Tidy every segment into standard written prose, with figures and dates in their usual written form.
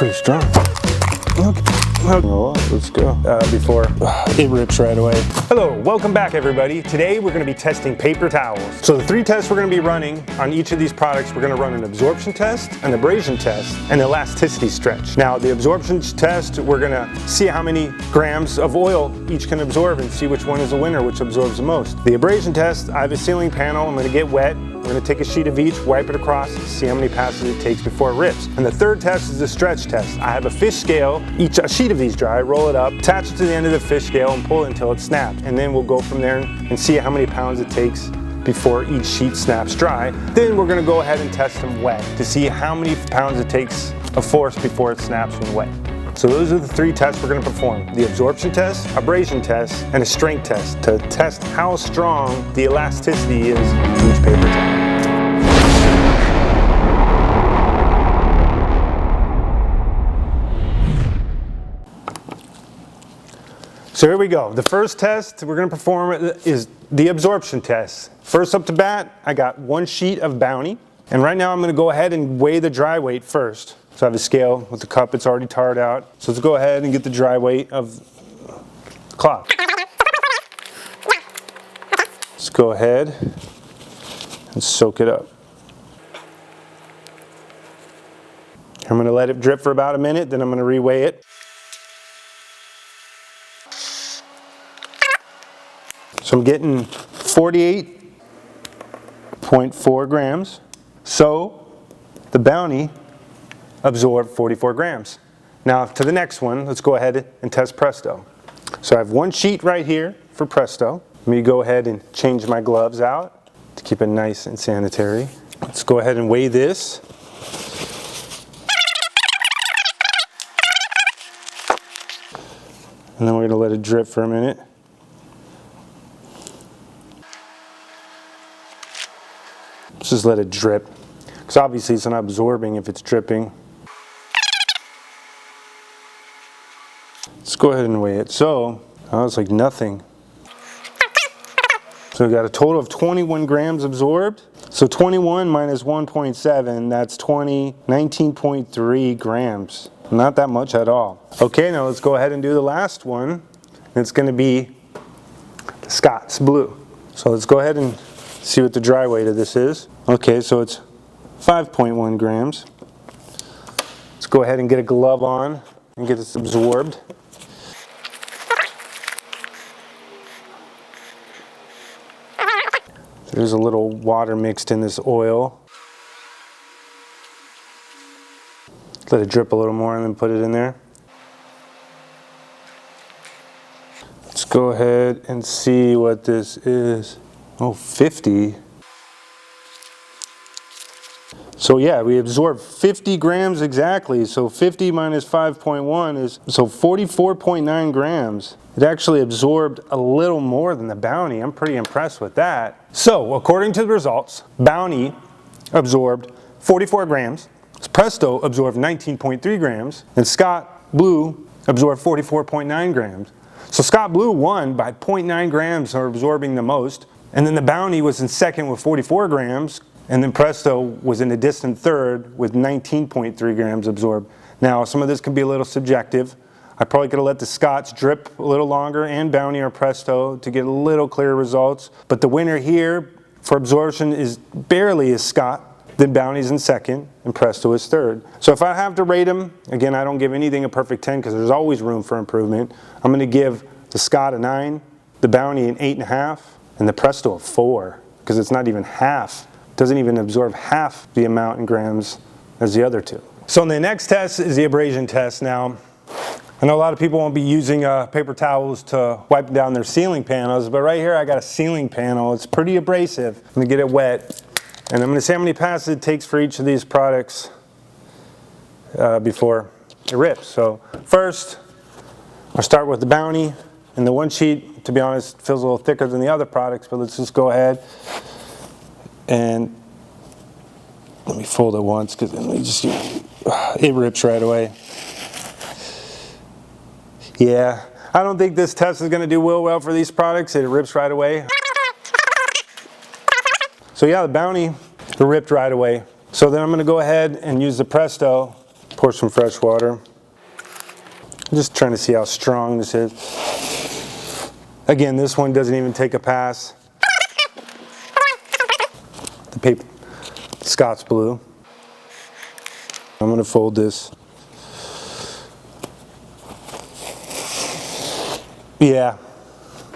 pretty strong. Look. Oh, let's go. Before it rips right away. Hello, welcome back everybody. Today we're going to be testing paper towels. So the 3 tests we're going to be running on each of these products, we're going to run an absorption test, an abrasion test, and an elasticity stretch. Now the absorption test, we're going to see how many grams of oil each can absorb and see which one is the winner, which absorbs the most. The abrasion test, I have a sealing panel. I'm going to get wet. I'm going to take a sheet of each, wipe it across, see how many passes it takes before it rips. And the third test is the stretch test. I have a fish scale, a sheet of these dry, roll it up, attach it to the end of the fish scale and pull it until it snaps. And then we'll go from there and see how many pounds it takes before each sheet snaps dry. Then we're going to go ahead and test them wet to see how many pounds it takes of force before it snaps when wet. So those are the 3 tests we're going to perform. The absorption test, abrasion test, and a strength test to test how strong the elasticity is in each paper towel. So here we go. The first test we're going to perform is the absorption test. First up to bat, I got 1 sheet of Bounty. And right now I'm going to go ahead and weigh the dry weight first. So I have a scale with the cup, it's already tarred out. So let's go ahead and get the dry weight of the cloth. Let's go ahead and soak it up. I'm going to let it drip for about a minute, then I'm going to reweigh it. So I'm getting 48.4 grams. So the Bounty absorbed 44 grams. Now to the next one, let's go ahead and test Presto. So I have 1 sheet right here for Presto. Let me go ahead and change my gloves out to keep it nice and sanitary. Let's go ahead and weigh this. And then we're going to let it drip for a minute. Let's just let it drip, because obviously it's not absorbing if it's dripping. Let's go ahead and weigh it. So, it's like nothing. So we got a total of 21 grams absorbed. So 21 minus 1.7, that's 19.3 grams. Not that much at all. Okay, now let's go ahead and do the last one. It's going to be the Scott's Blue. So let's go ahead and see what the dry weight of this is. Okay, so it's 5.1 grams. Let's go ahead and get a glove on and get this absorbed. There's a little water mixed in this oil. Let it drip a little more and then put it in there. Let's go ahead and see what this is. Oh, 50. So yeah, we absorbed 50 grams exactly. So 50 minus 5.1 is, so 44.9 grams. It actually absorbed a little more than the Bounty. I'm pretty impressed with that. So according to the results, Bounty absorbed 44 grams. Presto absorbed 19.3 grams. And Scott Blue absorbed 44.9 grams. So Scott Blue won by 0.9 grams, or absorbing the most. And then the Bounty was in second with 44 grams. And then Presto was in a distant third with 19.3 grams absorbed. Now, some of this could be a little subjective. I probably could have let the Scotts drip a little longer, and Bounty or Presto, to get a little clearer results. But the winner here for absorption is barely is Scott. Then Bounty's in second, and Presto is third. So if I have to rate them, again, I don't give anything a perfect 10 because there's always room for improvement. I'm going to give the Scott a 9, the Bounty an 8.5, and the Presto a 4, because it's not even half. Doesn't even absorb half the amount in grams as the other 2. So the next test is the abrasion test. Now, I know a lot of people won't be using paper towels to wipe down their ceiling panels, but right here I got a ceiling panel. It's pretty abrasive. I'm going to get it wet, and I'm going to see how many passes it takes for each of these products before it rips. So first, I'll start with the Bounty, and the 1 sheet, to be honest, feels a little thicker than the other products, but let's just go ahead. And let me fold it once, because it rips right away. Yeah, I don't think this test is going to do well for these products. It rips right away. So yeah, the Bounty ripped right away. So then I'm going to go ahead and use the Presto, Pour some fresh water. I'm just trying to see how strong this is. Again, this one doesn't even take a pass. The paper, Scott's blue. I'm going to fold this. Yeah,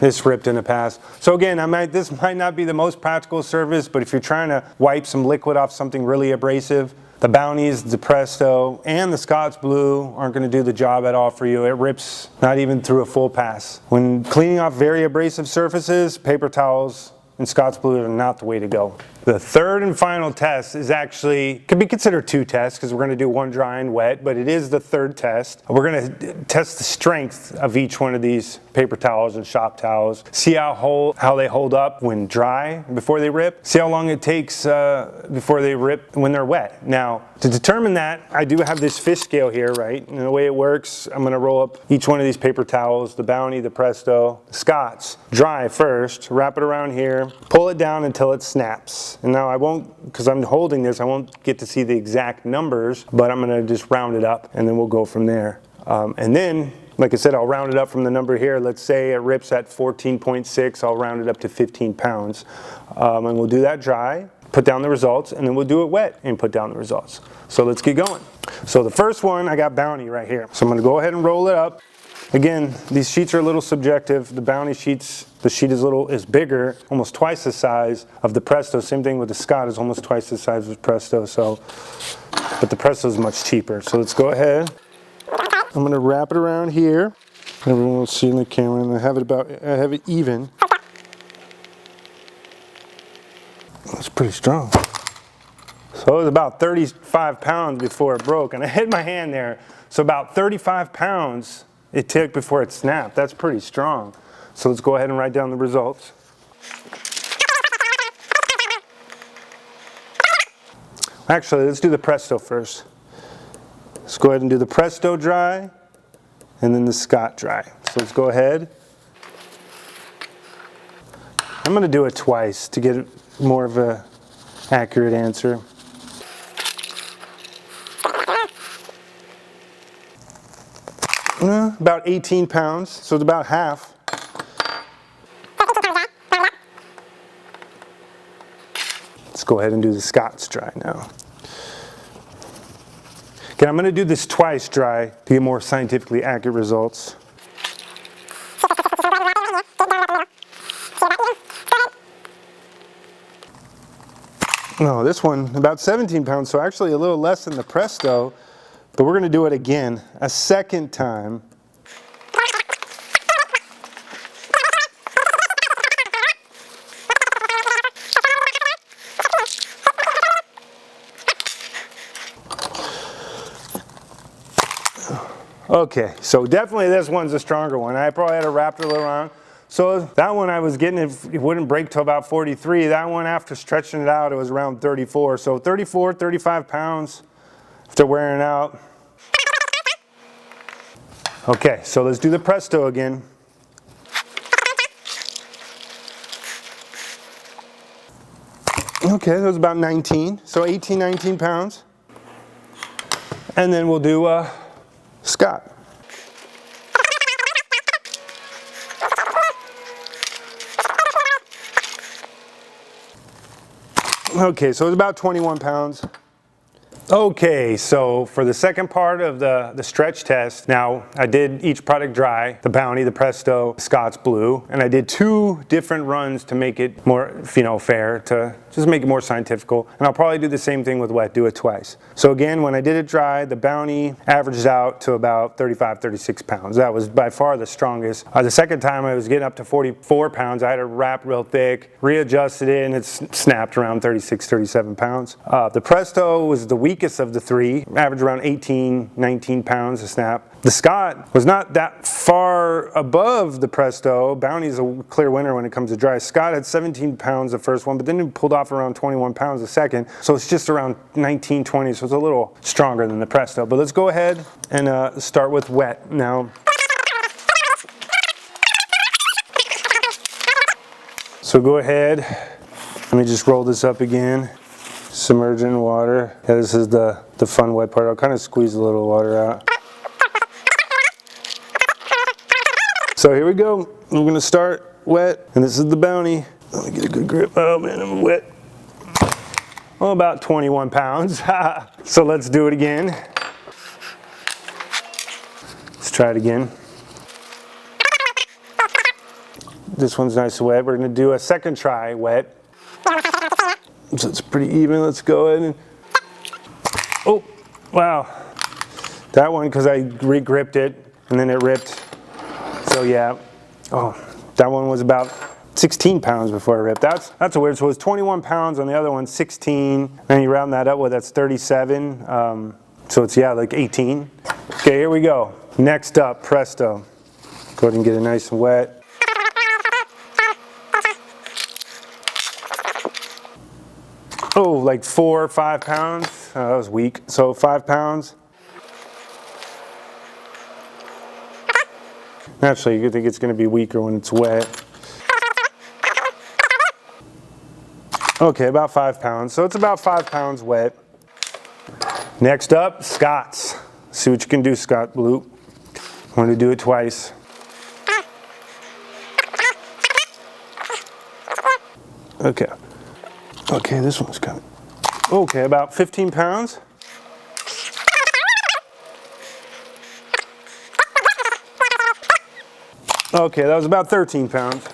this ripped in a pass. So again, this might not be the most practical surface, but if you're trying to wipe some liquid off something really abrasive, the Bounties, the Presto, and the Scott's Blue aren't going to do the job at all for you. It rips not even through a full pass. When cleaning off very abrasive surfaces, paper towels and Scott's Blue are not the way to go. The third and final test is actually, could be considered two tests because we're going to do one dry and wet, but it is the third test. We're going to test the strength of each one of these paper towels and shop towels. See how they hold up when dry before they rip. See how long it takes before they rip when they're wet. Now, to determine that, I do have this fish scale here, right? And the way it works, I'm going to roll up each one of these paper towels, the Bounty, the Presto, the Scott's, dry first, wrap it around here, pull it down until it snaps. And now I won't, because I'm holding this, I won't get to see the exact numbers, but I'm going to just round it up and then we'll go from there. And then, like I said, I'll round it up from the number here. Let's say it rips at 14.6, I'll round it up to 15 pounds. And we'll do that dry, put down the results, and then we'll do it wet and put down the results. So let's get going. So the first one, I got Bounty right here. So I'm going to go ahead and roll it up. Again, these sheets are a little subjective. The Bounty sheets, the sheet is bigger, almost twice the size of the Presto. Same thing with the Scott, is almost twice the size of Presto. But the Presto is much cheaper. So let's go ahead. I'm going to wrap it around here. Everyone will see in the camera, and I have it even. That's pretty strong. So it was about 35 pounds before it broke, and I hit my hand there. So about 35 pounds it took before it snapped. That's pretty strong. So let's go ahead and write down the results. Actually, let's do the Presto first. Let's go ahead and do the Presto dry and then the Scott dry. So let's go ahead. I'm going to do it twice to get more of an accurate answer. About 18 pounds, so it's about half. Let's go ahead and do the Scott's dry now. Okay, I'm going to do this twice dry to get more scientifically accurate results. No, this one, about 17 pounds, so actually a little less than the Presto. But we're going to do it again, a second time. Okay, so definitely this one's a stronger one. I probably had to wrap it around. So that one I was getting, it wouldn't break till about 43. That one, after stretching it out, it was around 34. So 34, 35 pounds after wearing out. Okay, so let's do the Presto again. Okay, that was about 19. So 18, 19 pounds. And then we'll do Scott. Okay, so it's about 21 pounds. Okay, so for the second part of the stretch test, now I did each product dry, the Bounty, the Presto, Scott's Blue, and I did 2 different runs to make it more, fair, to just make it more scientific. And I'll probably do the same thing with wet, do it twice. So again, when I did it dry, the Bounty averaged out to about 35, 36 pounds. That was by far the strongest. The second time I was getting up to 44 pounds. I had to wrap real thick, readjusted it, and it snapped around 36, 37 pounds. The Presto was the weakest of the 3, averaged around 18, 19 pounds a snap. The Scott was not that far above the Presto. Bounty's a clear winner when it comes to dry. Scott had 17 pounds the first one, but then it pulled off around 21 pounds the second. So it's just around 19, 20, so it's a little stronger than the Presto. But let's go ahead and start with wet now. So go ahead, let me just roll this up again. Submerge it in water. Yeah, this is the fun wet part. I'll kind of squeeze a little water out. So here we go. I'm gonna start wet, and this is the Bounty. Let me get a good grip. Oh man, I'm wet. Oh, about 21 pounds. So let's do it again. Let's try it again. This one's nice and wet. We're gonna do a second try wet. So it's pretty even. Let's go ahead and, oh, wow. That one, because I re-gripped it and then it ripped. So yeah, oh, that one was about 16 pounds before it ripped. That's a weird, so it was 21 pounds on the other one, 16. And you round that up, well, that's 37. So it's, yeah, like 18. Okay, here we go. Next up, Presto. Go ahead and get it nice and wet. Oh, like 4 or 5 pounds. Oh, that was weak. So 5 pounds. Naturally, you think it's going to be weaker when it's wet. Okay, about 5 pounds. So it's about 5 pounds wet. Next up, Scott's. See what you can do, Scott Blue. I'm going to do it twice. Okay. Okay, this one's coming. Okay, about 15 pounds. Okay, that was about 13 pounds.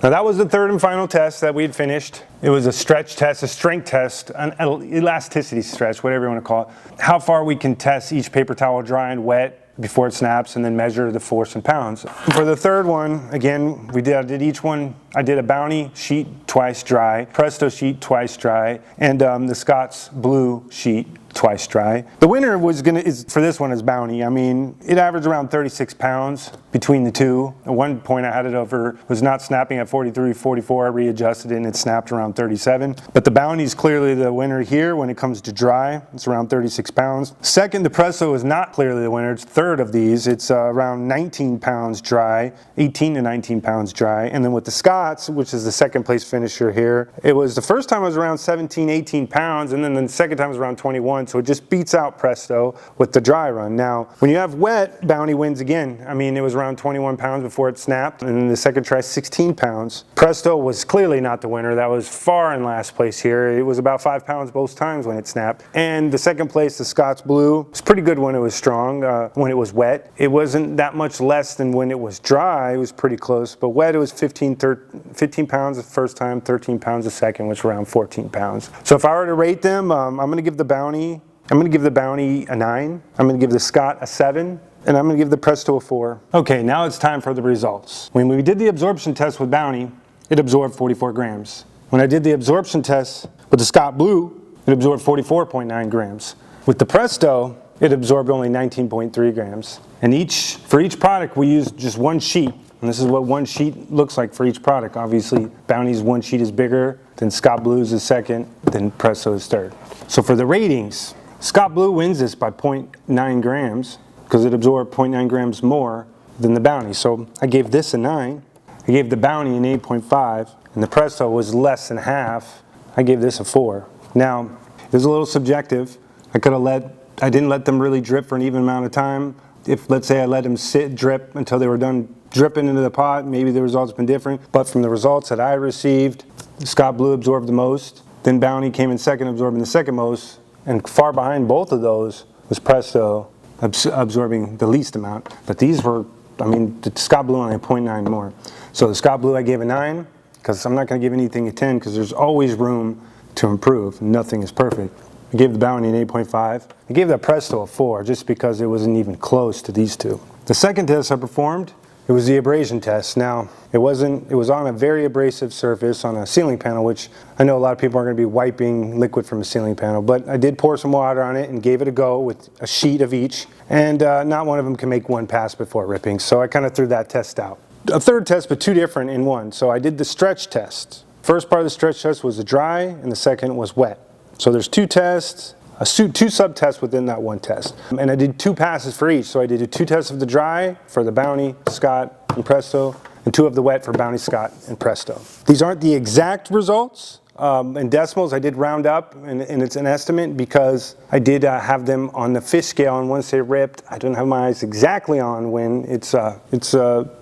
Now that was the third and final test that we had finished. It was a stretch test, a strength test, an elasticity stretch, whatever you want to call it. How far we can test each paper towel dry and wet before it snaps, and then measure the force in pounds. For the third one, again, I did each one. I did a Bounty sheet twice dry, Presto sheet twice dry, and the Scott's Blue sheet twice dry. The winner for this one is Bounty. I mean, it averaged around 36 pounds between the two. At one point I had it over, was not snapping at 43, 44. I readjusted it and it snapped around 37. But the Bounty is clearly the winner here when it comes to dry. It's around 36 pounds. Second, the Presto is not clearly the winner. It's third of these. It's around 19 pounds dry, 18 to 19 pounds dry. And then with the Scott's, which is the second place finisher here, it was the first time it was around 17, 18 pounds, and then the second time it was around 21. So it just beats out Presto with the dry run. Now, when you have wet, Bounty wins again. I mean, it was around 21 pounds before it snapped, and then the second try, 16 pounds. Presto was clearly not the winner. That was far in last place here. It was about 5 pounds both times when it snapped. And the second place, the Scott's Blue, was pretty good when it was strong, when it was wet. It wasn't that much less than when it was dry. It was pretty close, but wet it was 15 pounds the first time, 13 pounds the second, which was around 14 pounds. So if I were to rate them, I'm going to give the Bounty a 9. I'm going to give the Scott a 7. And I'm going to give the Presto a 4. Okay, now it's time for the results. When we did the absorption test with Bounty, it absorbed 44 grams. When I did the absorption test with the Scott Blue, it absorbed 44.9 grams. With the Presto, it absorbed only 19.3 grams. And for each product, we used just one sheet. And this is what one sheet looks like for each product. Obviously, Bounty's one sheet is bigger, then Scott Blue's is second, then Presto is third. So for the ratings, Scott Blue wins this by 0.9 grams because it absorbed 0.9 grams more than the Bounty. So I gave this a 9. I gave the Bounty an 8.5, and the Presto was less than half. I gave this a 4. Now, it was a little subjective. I didn't let them really drip for an even amount of time. If, let's say, I let them drip until they were done dripping into the pot, maybe the results been different. But from the results that I received, Scott Blue absorbed the most. Then Bounty came in second, absorbing the second most. And far behind both of those was Presto, absorbing the least amount. But these were, I mean, the Scott Blue only had 0.9 more. So the Scott Blue I gave a 9, because I'm not going to give anything a 10, because there's always room to improve. Nothing is perfect. I gave the Bounty an 8.5. I gave the Presto a 4, just because it wasn't even close to these two. The second test I performed, it was the abrasion test. Now, it was on a very abrasive surface on a ceiling panel, which I know a lot of people aren't going to be wiping liquid from a ceiling panel, but I did pour some water on it and gave it a go with a sheet of each, and not one of them can make one pass before ripping, so I kind of threw that test out. A third test, but two different in one. So I did the stretch test. First part of the stretch test was the dry, and the second was wet. So there's two tests, two sub-tests within that one test. And I did 2 passes for each. So I did 2 tests of the dry for the Bounty, Scott, and Presto, and 2 of the wet for Bounty, Scott, and Presto. These aren't the exact results. in decimals. I did round up, and it's an estimate because I did have them on the fish scale, and once they ripped, I don't have my eyes exactly on when it's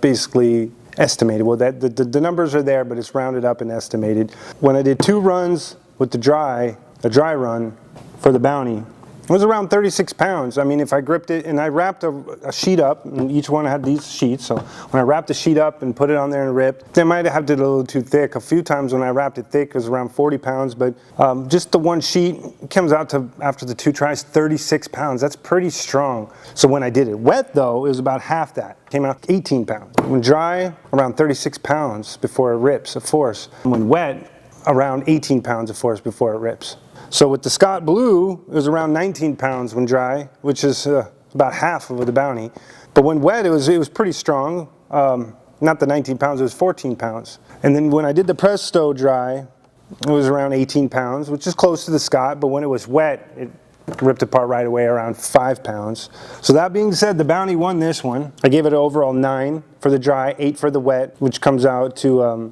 basically estimated. Well, the numbers are there, but it's rounded up and estimated. When I did 2 runs with a dry run for the Bounty, it was around 36 pounds. I mean, if I gripped it, and I wrapped a sheet up, and each one had these sheets, so when I wrapped the sheet up and put it on there and ripped, they might have did it a little too thick. A few times when I wrapped it thick, it was around 40 pounds, but just the one sheet comes out to, after the 2 tries, 36 pounds. That's pretty strong. So when I did it wet, though, it was about half that. Came out 18 pounds. When dry, around 36 pounds before it rips of force. When wet, around 18 pounds of force before it rips. So with the Scott Blue, it was around 19 pounds when dry, which is about half of the Bounty. But when wet, it was pretty strong. Not the 19 pounds, it was 14 pounds. And then when I did the Presto dry, it was around 18 pounds, which is close to the Scott, but when it was wet, it ripped apart right away, around 5 pounds. So that being said, the Bounty won this one. I gave it an overall 9 for the dry, 8 for the wet, which comes out to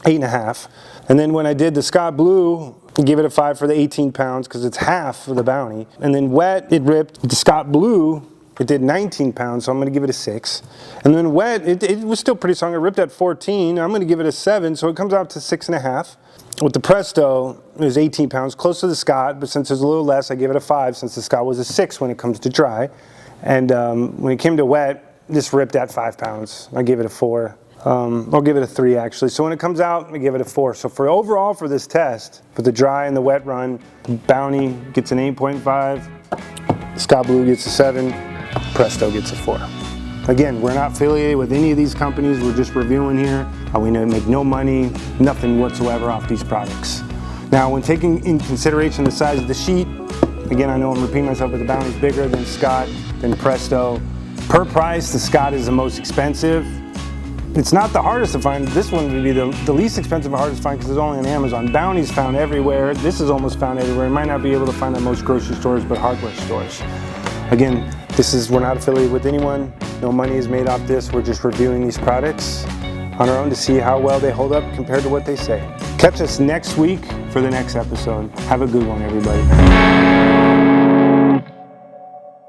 8.5. And then when I did the Scott Blue, I gave it a 5 for the 18 pounds because it's half of the Bounty. And then wet, it ripped. The Scott Blue, it did 19 pounds, so I'm going to give it a 6. And then wet, it was still pretty strong. It ripped at 14. I'm going to give it a 7, so it comes out to 6.5. With the Presto, it was 18 pounds, close to the Scott, but since it's a little less, I gave it a 5, since the Scott was a 6 when it comes to dry. And when it came to wet, this ripped at 5 pounds. I gave it a 4. I'll give it a 3 actually. So when it comes out, I give it a 4. So for overall for this test, for the dry and the wet run, Bounty gets an 8.5, Scott Blue gets a 7, Presto gets a 4. Again, we're not affiliated with any of these companies. We're just reviewing here. We make no money, nothing whatsoever off these products. Now, when taking in consideration the size of the sheet, again, I know I'm repeating myself, but the Bounty's bigger than Scott, than Presto. Per price, the Scott is the most expensive. It's not the hardest to find. This one would be the least expensive and hardest to find because it's only on Amazon. Bounty's found everywhere. This is almost found everywhere. You might not be able to find it at most grocery stores, but hardware stores. Again, we're not affiliated with anyone. No money is made off this. We're just reviewing these products on our own to see how well they hold up compared to what they say. Catch us next week for the next episode. Have a good one, everybody.